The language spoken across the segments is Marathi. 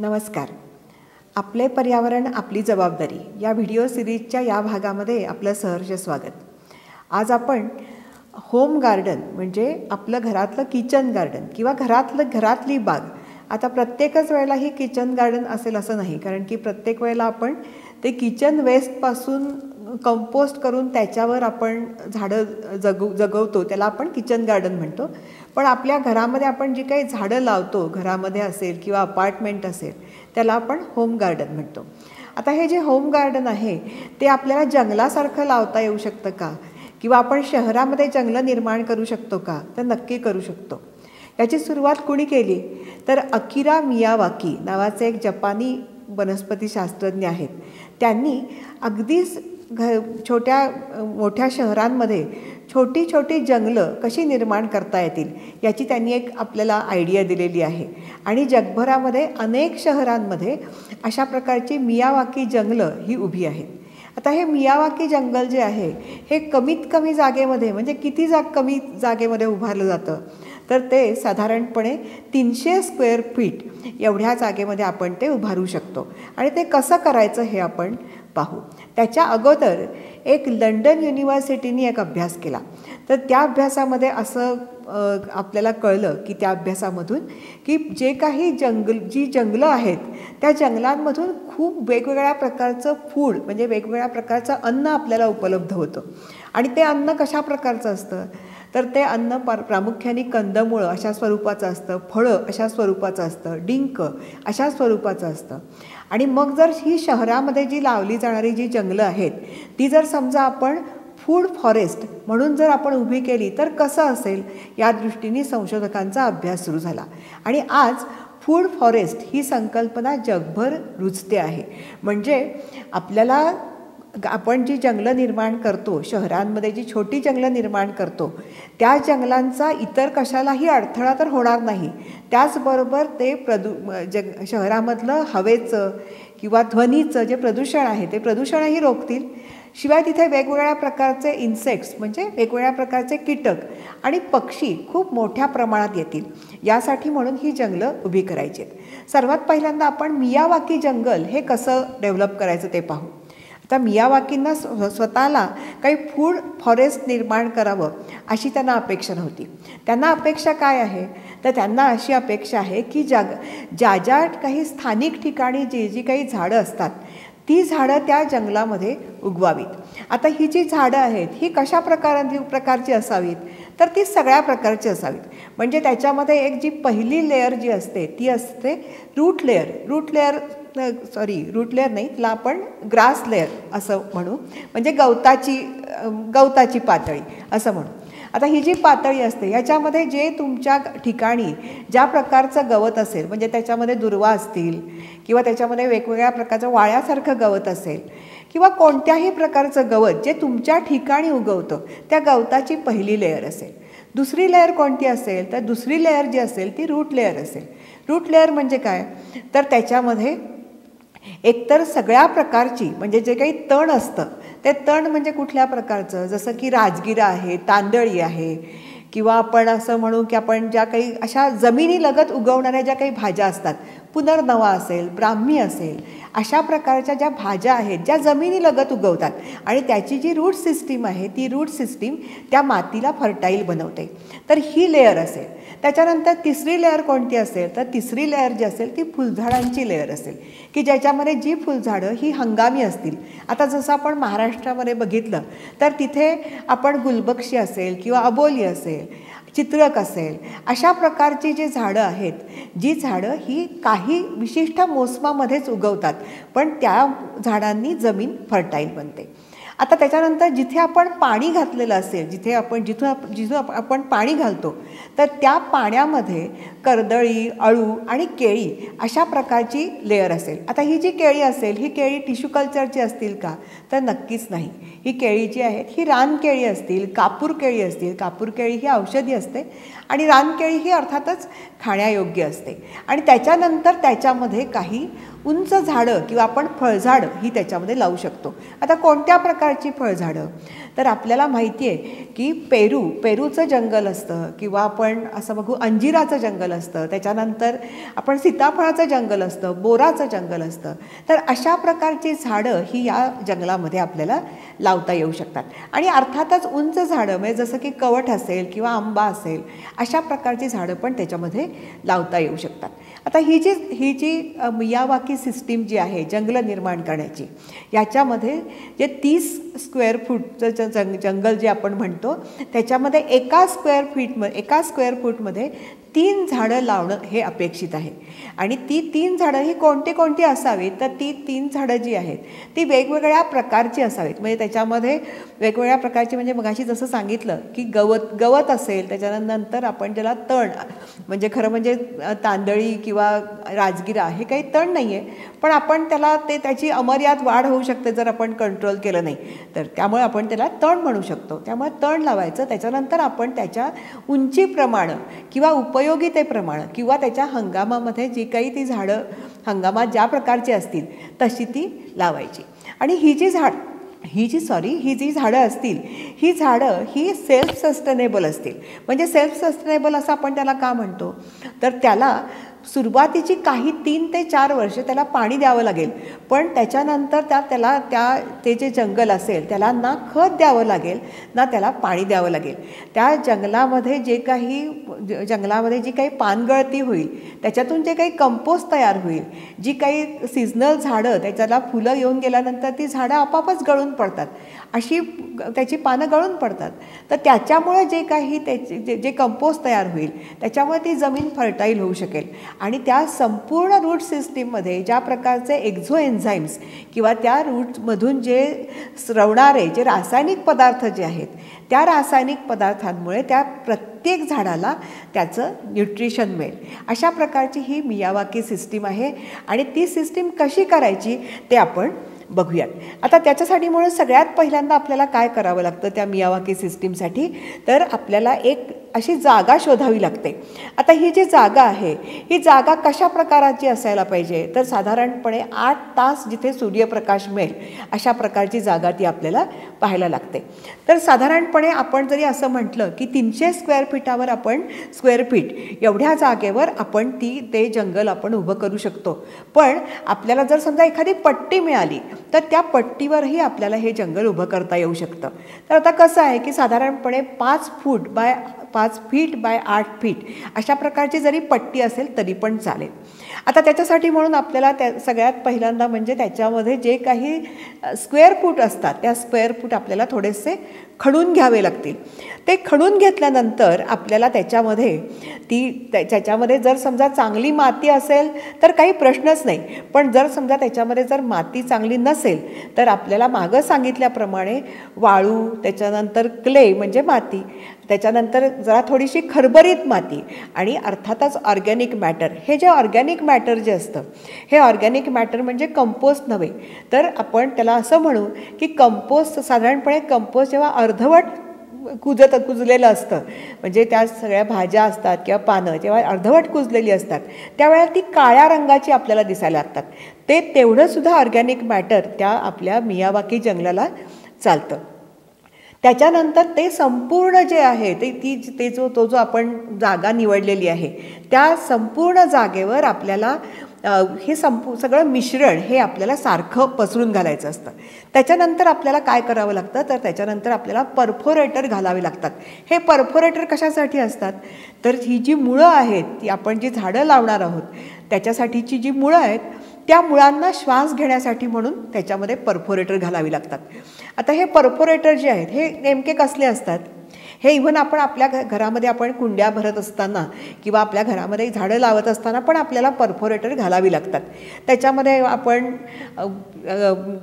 नमस्कार. आपले पर्यावरण आपली जबाबदारी या व्हिडिओ सिरीजच्या या भागामध्ये आपलं सहर्ष स्वागत. आज आपण होम गार्डन म्हणजे आपलं घरातलं किचन गार्डन किंवा घरातली बाग. आता प्रत्येकच वेळेला ही किचन गार्डन असेल असं नाही, कारण की प्रत्येक वेळेला आपण ते किचन वेस्टपासून कंपोस्ट करून त्याच्यावर आपण झाडं जगवतो, त्याला आपण किचन गार्डन म्हणतो. पण आपल्या घरामध्ये आपण जी काही झाडं लावतो, घरामध्ये असेल किंवा अपार्टमेंट असेल, त्याला आपण होम गार्डन म्हणतो. आता हे जे होम गार्डन आहे ते आपल्याला जंगलासारखं लावता येऊ शकतं का, किंवा आपण शहरामध्ये जंगलं निर्माण करू शकतो का? तर नक्की करू शकतो. याची सुरुवात कुणी केली तर अकिरा मियावाकी नावाचे एक जपानी वनस्पतीशास्त्रज्ञ आहेत. त्यांनी अगदीच मोठ्या शहरांमध्ये छोटी छोटी जंगलं कशी निर्माण करता येतील याची त्यांनी एक आपल्याला आयडिया दिलेली आहे. आणि जगभरामध्ये अनेक शहरांमध्ये अशा प्रकारची मियावाकी जंगलं ही उभी आहेत. आता हे मियावाकी जंगल जे आहे हे कमीत कमी जागेमध्ये, म्हणजे किती कमी जागेमध्ये उभारलं जातं तर ते साधारणपणे 300 स्क्वेअर फीट एवढ्या जागेमध्ये आपण ते उभारू शकतो. आणि ते कसं करायचं हे आपण पाहू. त्याच्या अगोदर एक लंडन युनिव्हर्सिटीने एक अभ्यास केला. तर त्या अभ्यासामध्ये असं आपल्याला कळलं की त्या अभ्यासामधून की जी जंगलं आहेत त्या जंगलांमधून खूप वेगवेगळ्या प्रकारचं फूड, म्हणजे वेगवेगळ्या प्रकारचं अन्न आपल्याला उपलब्ध होतं. आणि ते अन्न कशा प्रकारचं असतं तर ते अन्न प्रामुख्याने कंदमुळं अशा स्वरूपाचं असतं, फळं अशा स्वरूपाचं असतं, डिंक अशा स्वरूपाचं असतं. आणि मग जर ही शहरामध्ये जी लावली जाणारी जी जंगलं आहेत ती जर समजा आपण फूड फॉरेस्ट म्हणून जर आपण उभी केली तर कसं असेल, या दृष्टीने संशोधकांचा अभ्यास सुरू झाला. आणि आज फूड फॉरेस्ट ही संकल्पना जगभर रुजते आहे. म्हणजे आपल्याला आपण जी जंगलं निर्माण करतो, शहरांमध्ये जी छोटी जंगलं निर्माण करतो, त्या जंगलांचा इतर कशालाही अडथळा तर होणार नाही. त्याचबरोबर ते शहरामधलं हवेचं किंवा ध्वनीचं जे प्रदूषण आहे ते प्रदूषणही रोखतील. शिवाय तिथे वेगवेगळ्या प्रकारचे इन्सेक्ट्स, म्हणजे वेगवेगळ्या प्रकारचे कीटक आणि पक्षी खूप मोठ्या प्रमाणात येतील. यासाठी म्हणून ही जंगलं उभी करायची आहेत. सर्वात पहिल्यांदा आपण मियावाकी जंगल हे कसं डेव्हलप करायचं ते पाहू. आता मियावाकींना स्वतःला काही फूड फॉरेस्ट निर्माण करावं अशी त्यांना अपेक्षा नव्हती. त्यांना अपेक्षा काय आहे तर त्यांना अशी अपेक्षा आहे की ज्या काही स्थानिक ठिकाणी जी काही झाडं असतात ती झाडं त्या जंगलामध्ये उगवावीत. आता ही जी झाडं आहेत ही कशा प्रकारची असावीत तर ती सगळ्या प्रकारची असावीत. म्हणजे त्याच्यामध्ये एक जी पहिली लेअर जी असते ती असते रूट लेअर नाही, तिला आपण ग्रास लेअर असं म्हणू, म्हणजे गवताची पातळी असं म्हणू. आता ही जी पातळी असते याच्यामध्ये जे तुमच्या ठिकाणी ज्या प्रकारचं गवत असेल, म्हणजे त्याच्यामध्ये दुर्वा असतील किंवा त्याच्यामध्ये वेगवेगळ्या प्रकारचं वाळ्यासारखं गवत असेल किंवा कोणत्याही प्रकारचं गवत जे तुमच्या ठिकाणी उगवतं त्या गवताची पहिली लेअर असेल. दुसरी लेअर कोणती असेल तर दुसरी लेअर जी असेल ती रूट लेअर असेल. रूट लेअर म्हणजे काय तर त्याच्यामध्ये एकतर सगळ्या प्रकारची, म्हणजे जे काही तण असतं ते तण म्हणजे कुठल्या प्रकारचं, जसं की राजगिरा आहे, तांदळी आहे, किंवा आपण असं म्हणू की आपण ज्या काही अशा जमिनीलगत उगवणाऱ्या ज्या काही भाज्या असतात, पुनर्नवा असेल, ब्राह्मी असेल, अशा प्रकारच्या ज्या भाज्या आहेत ज्या जमिनीलगत उगवतात आणि त्याची जी रूट सिस्टीम आहे ती रूट सिस्टीम त्या मातीला फर्टाईल बनवते. तर ही लेअर असेल. त्याच्यानंतर तिसरी लेअर कोणती असेल तर तिसरी लेअर जी असेल ती फुलझाडांची लेअर असेल, की ज्याच्यामध्ये जी फुलझाडं ही हंगामी असतील. आता जसं आपण महाराष्ट्रामध्ये बघितलं तर तिथे आपण गुलबक्षी असेल किंवा अबोली असेल, चित्रक असेल, अशा प्रकारची जी झाडं आहेत, जी झाडं ही काही विशिष्ट मोसमामध्येच उगवतात, पण त्या झाडांनी जमीन फर्टाईल बनते. आता त्याच्यानंतर जिथे आपण पाणी घातलेलं असेल, जिथून आपण पाणी घालतो तर त्या पाण्यामध्ये कर्दळी, अळू आणि केळी अशा प्रकारची लेअर असेल. आता ही जी केळी असेल ही केळी टिश्यू कल्चरची असतील का तर नक्कीच नाही. ही केळी जी आहेत ही रानकेळी असतील, कापूर केळी असतील. कापूर केळी ही औषधी असते आणि रानकेळी ही अर्थातच खाण्यायोग्य असते. आणि त्याच्यानंतर त्याच्यामध्ये काही उंच झाडं किंवा आपण फळझाडं ही त्याच्यामध्ये लावू शकतो. आता कोणत्या प्रकारची फळझाडं? तर आपल्याला माहिती आहे की पेरूचं जंगल असतं किंवा आपण असं बघू अंजिराचं जंगल असतं, त्याच्यानंतर आपण सीताफळाचं जंगल असतं, बोराचं जंगल असतं. तर अशा प्रकारची झाडं ही या जंगलामध्ये आपल्याला लावता येऊ शकतात. आणि अर्थातच उंच झाडं म्हणजे जसं की कवठ असेल किंवा आंबा असेल अशा प्रकारची झाडं पण त्याच्यामध्ये लावता येऊ शकतात. आता ही जी मियावाकी सिस्टीम जी आहे जंगल निर्माण करण्याची, याच्यामध्ये जे 30 स्क्वेअर फूटचं जंगल जे आपण म्हणतो त्याच्यामध्ये एका स्क्वेअर फूटमध्ये 3 झाडं लावणं हे अपेक्षित आहे. आणि ती 3 झाडं ही कोणती असावीत? तर ती 3 झाडं जी आहेत ती वेगवेगळ्या प्रकारची असावीत. म्हणजे त्याच्यामध्ये वेगवेगळ्या प्रकारची म्हणजे मगाशी जसं सांगितलं की गवत असेल, त्याच्यानंतर आपण ज्याला तण म्हणजे खरं म्हणजे तांदळी किंवा राजगिरा हे काही तण नाही आहे, पण आपण त्याला त्याची अमर्याद वाढ होऊ शकते जर आपण कंट्रोल केलं नाही तर, त्यामुळे आपण त्याला तण म्हणू शकतो. त्यामुळे तण लावायचं. त्याच्यानंतर आपण त्याच्या उंचीप्रमाणे किंवा उपयोगितेप्रमाणे किंवा त्याच्या हंगामामध्ये जी काही ती झाडं हंगामात ज्या प्रकारची असतील तशी ती लावायची. आणि ही जी झाडं असतील ही झाडं ही सेल्फ सस्टेनेबल असतील. म्हणजे सेल्फ सस्टेनेबल असं आपण त्याला का म्हणतो? तर त्याला सुरुवातीची काही 3 ते 4 वर्ष त्याला पाणी द्यावं लागेल, पण त्याच्यानंतर ते जे जंगल असेल त्याला ना खत द्यावं लागेल ना त्याला पाणी द्यावं लागेल. त्या जंगलामध्ये जी काही पानगळती होईल, त्याच्यातून जे काही कंपोस्ट तयार होईल, जी काही सीझनल झाडं त्याच्याला फुलं येऊन गेल्यानंतर ती झाडं आपापच गळून पडतात, अशी त्याची पानं गळून पडतात. तर त्याच्यामुळे जे काही जे कंपोस्ट तयार होईल त्याच्यामुळे ती जमीन फर्टाईल होऊ शकेल. आणि त्या संपूर्ण रूट सिस्टीममध्ये ज्या प्रकारचे एक्झो एन्झाईम्स किंवा त्या रूटमधून जे स्रवणारे जे रासायनिक पदार्थ जे आहेत त्या रासायनिक पदार्थांमुळे त्या प्रत्येक झाडाला त्याचं न्यूट्रिशन मिळेल. अशा प्रकारची ही मियावाकी सिस्टीम आहे. आणि ती सिस्टीम कशी करायची ते आपण बघूयात. आता त्याच्यासाठी म्हणून सगळ्यात पहिल्यांदा आपल्याला काय करावं लागतं त्या मियावाकी सिस्टीमसाठी? तर आपल्याला एक अशी जागा शोधावी लागते. आता ही जी जागा आहे ही जागा कशा प्रकारची असायला पाहिजे? तर साधारणपणे 8 तास जिथे सूर्यप्रकाश मिळेल अशा प्रकारची जागा ती आपल्याला पाहायला लागते. तर साधारणपणे आपण जरी असं म्हटलं की 300 स्क्वेअर फीट एवढ्या जागेवर आपण ते जंगल आपण उभं करू शकतो. पण आपल्याला जर समजा एखादी पट्टी मिळाली तर त्या पट्टीवरही आपल्याला हे जंगल उभं करता येऊ शकतं. तर आता कसं आहे की साधारणपणे 5 फीट बाय 8 फीट अशा प्रकारची जरी पट्टी असेल तरी पण चालेल. आता त्याच्यासाठी म्हणून आपल्याला सगळ्यात पहिल्यांदा म्हणजे त्याच्यामध्ये जे काही स्क्वेअर फूट असतात त्या स्क्वेअर फूट आपल्याला थोडेसे खणून घ्यावे लागतील. ते खणून घेतल्यानंतर आपल्याला त्याच्यामध्ये जर समजा चांगली माती असेल तर काही प्रश्नच नाही, पण जर समजा त्याच्यामध्ये जर माती चांगली नसेल तर आपल्याला मागं सांगितल्याप्रमाणे वाळू, त्याच्यानंतर क्ले म्हणजे माती, त्याच्यानंतर जरा थोडीशी खरबरीत माती आणि अर्थातच ऑर्गॅनिक मॅटर. हे जे ऑर्गॅनिक मॅटर जे असतं हे ऑर्गॅनिक मॅटर म्हणजे कंपोस्ट नव्हे, तर आपण त्याला असं म्हणू की कंपोस्ट साधारणपणे कंपोस्ट जेव्हा अर्धवट कुजलेलं असतं म्हणजे त्या सगळ्या भाज्या असतात किंवा पानं जेव्हा अर्धवट कुजलेली असतात त्यावेळेला ती काळ्या रंगाची आपल्याला दिसायला लागतात. ते तेवढंसुद्धा ऑर्गॅनिक मॅटर त्या आपल्या मियावाकी जंगलाला चालतं. त्याच्यानंतर ते संपूर्ण जे आहे जो आपण जागा निवडलेली आहे त्या संपूर्ण जागेवर आपल्याला हे सगळं मिश्रण हे आपल्याला सारखं पसरून घालायचं असतं. त्याच्यानंतर आपल्याला काय करावं लागतं तर त्याच्यानंतर आपल्याला परफोरेटर घालावे लागतात. हे परफोरेटर कशासाठी असतात? तर ही जी मुळं आहेत ती आपण जी झाडं लावणार आहोत त्याच्यासाठीची जी मुळं आहेत त्या मुळांना श्वास घेण्यासाठी म्हणून त्याच्यामध्ये परफोरेटर घालावी लागतात. आता हे परफोरेटर जे आहेत हे नेमके कसले असतात? हे इव्हन आपण आपल्या घरामध्ये आपण कुंड्या भरत असताना किंवा आपल्या घरामध्ये झाडं लावत असताना पण आपल्याला परफोरेटर घालावी लागतात. त्याच्यामध्ये आपण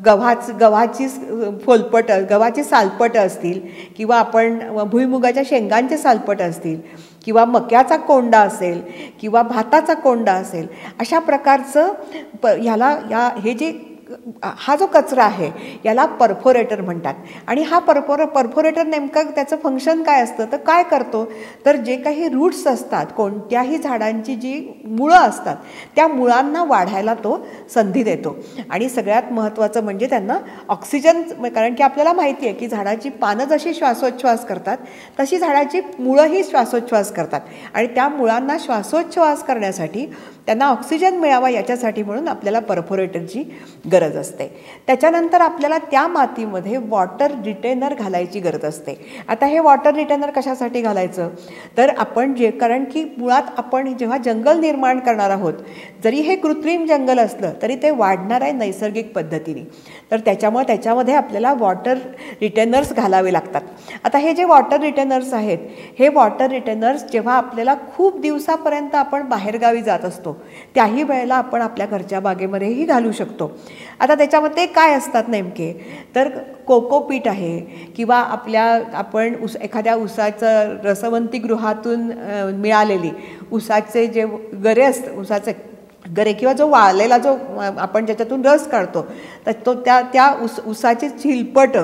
गव्हाची सालपटं असतील किंवा आपण भुईमुगाच्या शेंगांचे सालपटं असतील किंवा मक्याचा कोंडा असेल किंवा भाताचा कोंडा असेल अशा प्रकारचं हे जे हा जो कचरा आहे याला परफोरेटर म्हणतात. आणि हा परफोरेटर नेमकं त्याचं फंक्शन काय असतं तर काय करतो तर जे काही रूट्स असतात, कोणत्याही झाडांची जी मुळं असतात त्या मुळांना वाढायला तो संधी देतो. आणि सगळ्यात महत्त्वाचं म्हणजे त्यांना ऑक्सिजन, कारण की आपल्याला माहिती आहे की झाडाची पानं जशी श्वासोच्छ्वास करतात तशी झाडाची मुळंही श्वासोच्छ्वास करतात. आणि त्या मुळांना श्वासोच्छ्वास करण्यासाठी त्यांना ऑक्सिजन मिळावा याच्यासाठी म्हणून आपल्याला परफोरेटरची गरज असते. त्याच्यानंतर आपल्याला त्या मातीमध्ये वॉटर रिटेनर घालायची गरज असते. आता हे वॉटर रिटेनर कशासाठी घालायचं तर आपण कारण की मुळात आपण जेव्हा जंगल निर्माण करणार आहोत, जरी हे कृत्रिम जंगल असलं तरी ते वाढणार आहे नैसर्गिक पद्धतीने, तर त्याच्यामध्ये आपल्याला वॉटर रिटेनर्स घालावे लागतात. आता हे जे वॉटर रिटेनर्स आहेत, हे वॉटर रिटेनर्स जेव्हा आपल्याला खूप दिवसापर्यंत आपण बाहेरगावी जात असतो त्याही वेळेला आपण आपल्या घरच्या बागेमध्येही घालू शकतो. आता त्याच्यामध्ये काय असतात नेमके तर कोकोपीट आहे किंवा आपण एखाद्या ऊसाचं रसवंती गृहातून मिळालेली ऊसाचे जे गरे असतात, ऊसाचे गरे किंवा जो वाळलेला जो आपण ज्याच्यातून रस काढतो तर तो त्या ऊसाची चिलपट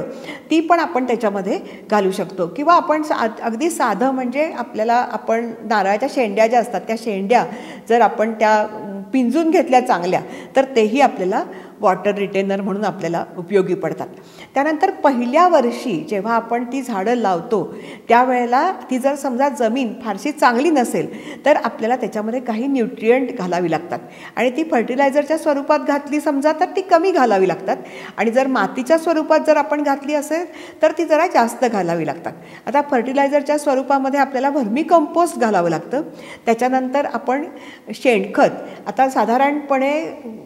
ती पण आपण त्याच्यामध्ये घालू शकतो. किंवा आपण अगदी साधं म्हणजे आपण नारळाच्या शेंड्या ज्या असतात त्या शेंड्या जर आपण त्या पिंजून घेतल्या चांगल्या तर तेही आपल्याला वॉटर रिटेनर म्हणून आपल्याला उपयोगी पडतात. त्यानंतर पहिल्या वर्षी जेव्हा आपण ती झाडं लावतो त्यावेळेला ती जर समजा जमीन फारशी चांगली नसेल तर आपल्याला त्याच्यामध्ये काही न्यूट्रिएंट घालावी लागतात. आणि ती फर्टिलायझरच्या स्वरूपात घातली समजा तर ती कमी घालावी लागतात. आणि जर मातीच्या स्वरूपात जर आपण घातली असेल तर ती जरा जास्त घालावी लागतात. आता फर्टिलायझरच्या स्वरूपामध्ये आपल्याला व्हर्मी कंपोस्ट घालावं लागतं. त्याच्यानंतर आपण शेणखत, आता साधारणपणे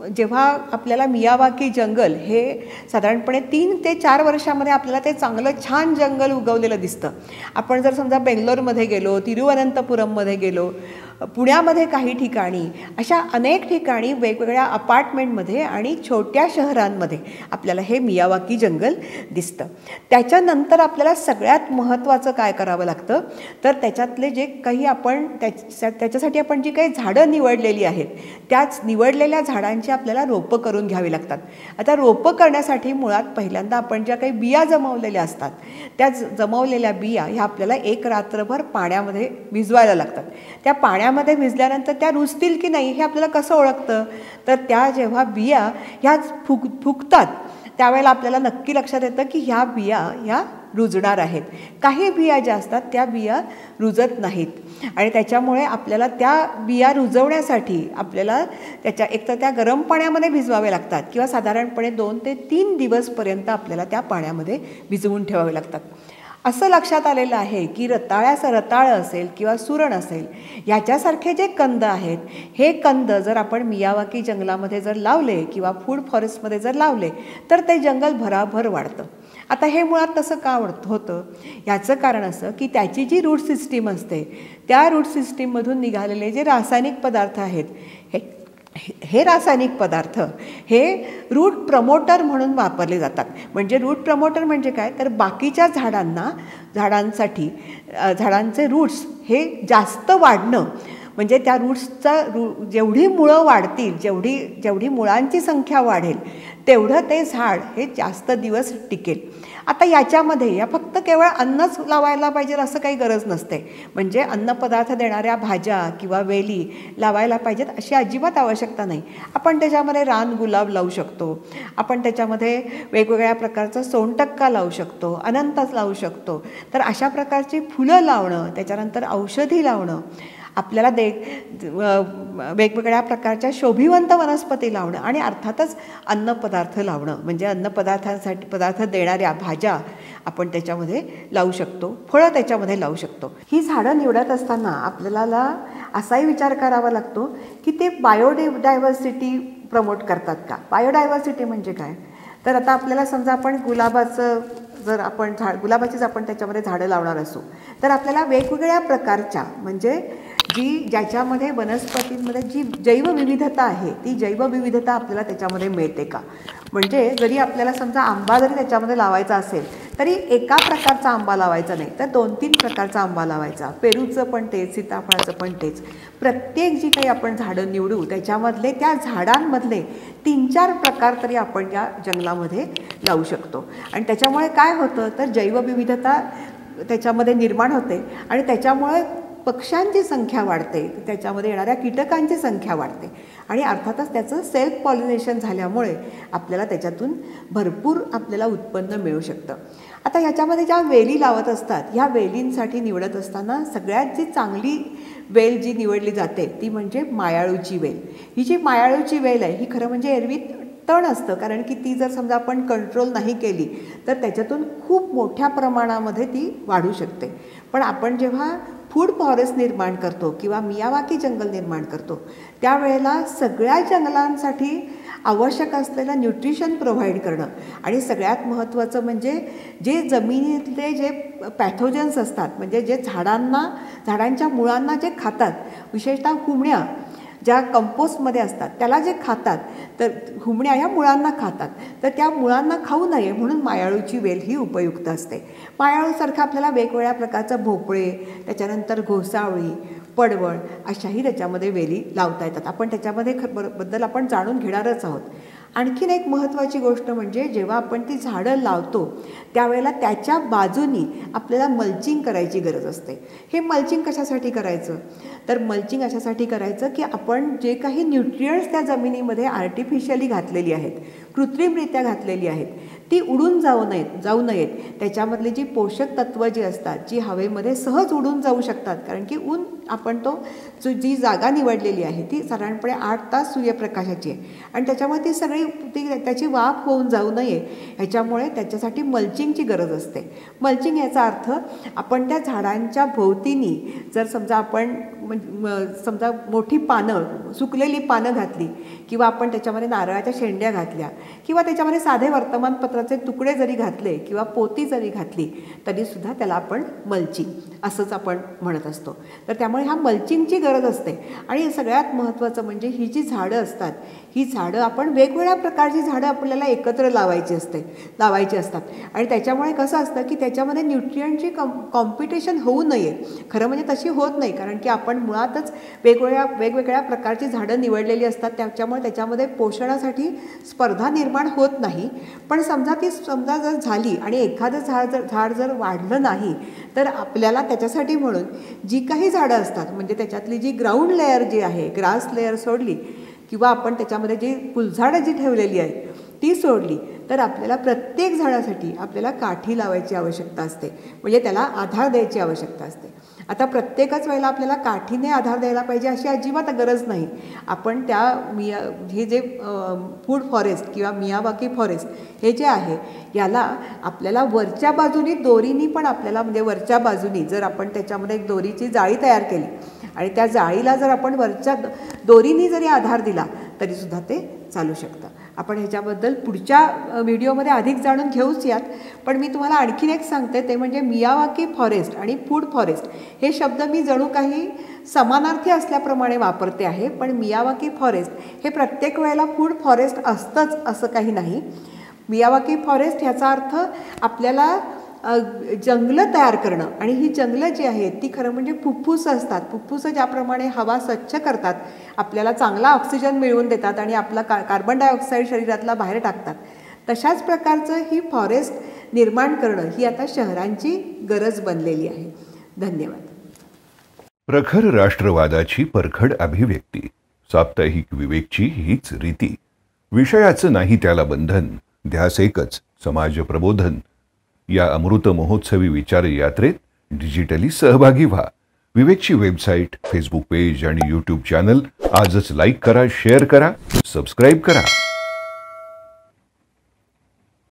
जेव्हा आपल्याला मियावाकी जंगल हे साधारणपणे 3 ते 4 वर्षामध्ये आपल्याला ते चांगलं छान जंगल उगवलेलं दिसतं. आपण जर समजा बेंगलोरमध्ये गेलो, तिरुवनंतपुरममध्ये गेलो, पुण्यामध्ये काही ठिकाणी, अशा अनेक ठिकाणी वेगवेगळ्या अपार्टमेंटमध्ये आणि छोट्या शहरांमध्ये आपल्याला हे मियावाकी जंगल दिसतं. त्याच्यानंतर आपल्याला सगळ्यात महत्त्वाचं काय करावं लागतं तर त्याच्यातले जे काही आपण त्याच्यासाठी आपण जी काही झाडं निवडलेली आहेत त्याच निवडलेल्या झाडांची आपल्याला रोपं करून घ्यावी लागतात. आता रोपं करण्यासाठी मुळात पहिल्यांदा आपण ज्या काही बिया जमवलेल्या असतात त्या जमवलेल्या बिया ह्या आपल्याला एक रात्रभर पाण्यामध्ये भिजवायला लागतात. त्या पाण्यामध्ये भिजल्यानंतर त्या रुजतील की नाही हे आपल्याला कसं ओळखतं तर त्या जेव्हा बिया ह्या फुगतात त्यावेळेला आपल्याला नक्की लक्षात येतं की ह्या बिया ह्या रुजणार आहेत. काही बिया ज्या असतात त्या बिया रुजत नाहीत. आणि त्याच्यामुळे आपल्याला त्या बिया रुजवण्यासाठी आपल्याला एकतर त्या गरम पाण्यामध्ये भिजवावे लागतात किंवा साधारणपणे 2 ते 3 दिवसपर्यंत आपल्याला त्या पाण्यामध्ये भिजवून ठेवावे लागतात. असं लक्षात आलेलं आहे की रताळं असेल किंवा सुरण असेल ह्याच्यासारखे जे कंद आहेत हे कंद जर आपण मियावाकी जंगलामध्ये जर लावले किंवा फूड फॉरेस्टमध्ये जर लावले तर ते जंगल भराभर वाढतं. आता हे मुळात तसं का होतं याचं कारण असं की त्याची जी रूट सिस्टीम असते त्या रूट सिस्टीममधून निघालेले जे रासायनिक पदार्थ आहेत हे रासायनिक पदार्थ हे रूट प्रमोटर म्हणून वापरले जातात. म्हणजे रूट प्रमोटर म्हणजे काय तर बाकीच्या झाडांसाठी झाडांचे रूट्स हे जास्त वाढणं, म्हणजे त्या जेवढी मुळं वाढतील, जेवढी मुळांची संख्या वाढेल तेवढं ते झाड हे जास्त दिवस टिकेल. आता याच्यामध्ये फक्त केवळ अन्नच लावायला पाहिजे असं काही गरज नसते. म्हणजे अन्नपदार्थ देणाऱ्या भाज्या किंवा वेली लावायला पाहिजेत अशी अजिबात आवश्यकता नाही. आपण त्याच्यामध्ये रान गुलाब लावू शकतो, आपण त्याच्यामध्ये वेगवेगळ्या प्रकारचा सोनटक्का लावू शकतो, अनंतच लावू शकतो. तर अशा प्रकारची फुलं लावणं, त्याच्यानंतर औषधी लावणं, आपल्याला वेगवेगळ्या प्रकारच्या शोभिवंत वनस्पती लावणं आणि अर्थातच अन्नपदार्थ लावणं, म्हणजे पदार्थ देणाऱ्या भाज्या आपण त्याच्यामध्ये लावू शकतो, फळं त्याच्यामध्ये लावू शकतो. ही झाडं निवडत असताना आपल्याला असाही विचार करावा लागतो की ते बायोडायव्हर्सिटी प्रमोट करतात का. बायोडायव्हर्सिटी म्हणजे काय तर आता आपल्याला समजा आपण गुलाबाचीच आपण त्याच्यामध्ये झाडं लावणार असू तर आपल्याला वेगवेगळ्या प्रकारच्या म्हणजे ज्याच्यामध्ये वनस्पतींमध्ये जी जैवविविधता आहे ती जैवविविधता आपल्याला त्याच्यामध्ये मिळते का? म्हणजे जरी आपल्याला समजा आंबा जरी त्याच्यामध्ये लावायचा असेल तरी एका प्रकारचा आंबा लावायचा नाही तर 2-3 प्रकारचा आंबा लावायचा. पेरूचं पण तेच, सीताफळाचं पण तेच. प्रत्येक जी काही आपण झाडं निवडू त्याच्यामधले त्या झाडांमधले 3-4 प्रकार तरी आपण या जंगलामध्ये लावू शकतो. आणि त्याच्यामुळे काय होतं तर जैवविविधता त्याच्यामध्ये निर्माण होते आणि त्याच्यामुळे पक्ष्यांची संख्या वाढते, त्याच्यामध्ये येणाऱ्या कीटकांची संख्या वाढते आणि अर्थातच त्याचं सेल्फ पॉलिनेशन झाल्यामुळे आपल्याला त्याच्यातून भरपूर आपल्याला उत्पन्न मिळू शकतं. आता ह्याच्यामध्ये ज्या वेली लावत असतात ह्या वेलींसाठी निवडत असताना सगळ्यात जी चांगली वेल जी निवडली जाते ती म्हणजे मायाळूची वेल. ही जी मायाळूची वेल आहे ही खरं म्हणजे एरवी तण असतं, कारण की ती जर समजा आपण कंट्रोल नाही केली तर त्याच्यातून खूप मोठ्या प्रमाणामध्ये ती वाढू शकते. पण आपण जेव्हा फूड फॉरेस्ट निर्माण करतो किंवा मियावाकी जंगल निर्माण करतो त्यावेळेला सगळ्या जंगलांसाठी आवश्यक असलेलं न्यूट्रिशन प्रोव्हाइड करणं आणि सगळ्यात महत्त्वाचं म्हणजे जे जमिनीतले जे पॅथोजन्स असतात म्हणजे जे झाडांच्या मुळांना जे खातात, विशेषतः हुमण्या ज्या कंपोस्टमध्ये असतात त्याला जे खातात तर हुमण्या ह्या मुळांना खातात तर त्या मुळांना खाऊ नये म्हणून मायाळूची वेल ही उपयुक्त असते. मायाळूसारखं आपल्याला वेगवेगळ्या प्रकारचं भोपळे, त्याच्यानंतर घोसावळी, पडवळ अशाही त्याच्यामध्ये वेली लावता येतात. आपण त्याच्यामध्ये बद्दल आपण जाणून घेणारच आहोत. आणखीन एक महत्त्वाची गोष्ट म्हणजे जेव्हा आपण ती झाडं लावतो त्यावेळेला त्याच्या बाजूनी आपल्याला मल्चिंग करायची गरज असते. हे मल्चिंग कशासाठी करायचं तर मल्चिंग अशासाठी करायचं की आपण जे काही न्यूट्रियंट्स त्या जमिनीमध्ये आर्टिफिशियली घातलेली आहेत, कृत्रिमरित्या घातलेली आहेत, ती उडून जाऊ नयेत. त्याच्यामधली जी पोषक तत्त्वं जी असतात जी हवेमध्ये सहज उडून जाऊ शकतात, कारण की ऊन आपण जी जागा निवडलेली आहे ती साधारणपणे 8 तास सूर्यप्रकाशाची आहे आणि त्याच्यामुळे ती सगळी त्याची वाफ होऊन जाऊ नये ह्याच्यामुळे त्याच्यासाठी मल्चिंगची गरज असते. मल्चिंग याचा अर्थ आपण त्या झाडांच्या भोवतीनी जर समजा आपण समजा मोठी पानं, सुकलेली पानं घातली किंवा आपण त्याच्यामध्ये नारळाच्या शेंड्या घातल्या किंवा त्याच्यामध्ये साधे वर्तमानपत्राचे तुकडे जरी घातले किंवा पोती जरी घातली तरीसुद्धा त्याला आपण मल्चिंग असंच आपण म्हणत असतो. तर त्यामुळे ह्या मल्चिंगची गरज असते. आणि सगळ्यात महत्त्वाचं म्हणजे ही जी झाडं असतात ही झाडं आपण वेगवेगळ्या प्रकारची झाडं आपल्याला एकत्र लावायची असतात आणि त्याच्यामुळे कसं असतं की त्याच्यामध्ये न्यूट्रियंटची कॉम्पिटिशन होऊ नये. खरं म्हणजे तशी होत नाही, कारण की आपण मुळातच वेगवेगळ्या प्रकारची झाडं निवडलेली असतात त्याच्यामुळे त्याच्यामध्ये पोषणासाठी स्पर्धा निर्माण होत नाही. पण समजा जर झाली आणि एखादं झाड जर वाढलं नाही तर आपल्याला त्याच्यासाठी म्हणून जी काही झाडं असतात म्हणजे त्याच्यातली जी ग्राउंड लेअर जी आहे, ग्रास लेअर सोडली किंवा आपण त्याच्यामध्ये जी फुलझाडं जी ठेवलेली आहेत ती सोडली तर आपल्याला प्रत्येक झाडासाठी आपल्याला काठी लावायची आवश्यकता असते, म्हणजे त्याला आधार द्यायची आवश्यकता असते. आता प्रत्येकच वेळेला आपल्याला काठीने आधार द्यायला पाहिजे अशी अजिबात गरज नाही. आपण हे जे फूड फॉरेस्ट किंवा मियावाकी फॉरेस्ट हे जे आहे याला आपल्याला वरच्या बाजूनी दोरीनी पण आपल्याला म्हणजे वरच्या बाजूनी जर आपण त्याच्यामध्ये एक दोरीची जाळी तयार केली आणि त्या जाळीला जर आपण वरच्या दोरीनी जरी आधार दिला तरीसुद्धा ते चालू शकतं. आपण ह्याच्याबद्दल पुढच्या व्हिडिओमध्ये अधिक जाणून घेऊच यात. पण मी तुम्हाला आणखीन एक सांगते ते म्हणजे मियावाकी फॉरेस्ट आणि फूड फॉरेस्ट हे शब्द मी जणू काही समानार्थी असल्याप्रमाणे वापरते आहे. पण मियावाकी फॉरेस्ट हे प्रत्येक वेळेला फूड फॉरेस्ट असतंच असं काही नाही. मियावाकी फॉरेस्ट ह्याचा अर्थ आपल्याला जंगलं तयार करणं आणि ही जंगलं जी आहेत ती खरं म्हणजे फुफ्फुसं असतात. फुफ्फुसं ज्याप्रमाणे हवा स्वच्छ करतात, आपल्याला चांगला ऑक्सिजन मिळवून देतात आणि आपला कार्बन डायऑक्साईड शरीरातला बाहेर टाकतात, तशाच प्रकारचं ही फॉरेस्ट निर्माण करणं ही आता शहरांची गरज बनलेली आहे. धन्यवाद. प्रखर राष्ट्रवादाची परखड अभिव्यक्ती, साप्ताहिक विवेकची हीच रीती. विषयाचं नाही त्याला बंधन, ध्यास एकच समाज प्रबोधन. या अमृत महोत्सवी विचार यात्रेत डिजिटली सहभागी व्हा. विवेकची वेबसाईट, फेसबुक पेज आणि यूट्यूब चॅनल आजच लाईक करा, शेअर करा, सबस्क्राईब करा.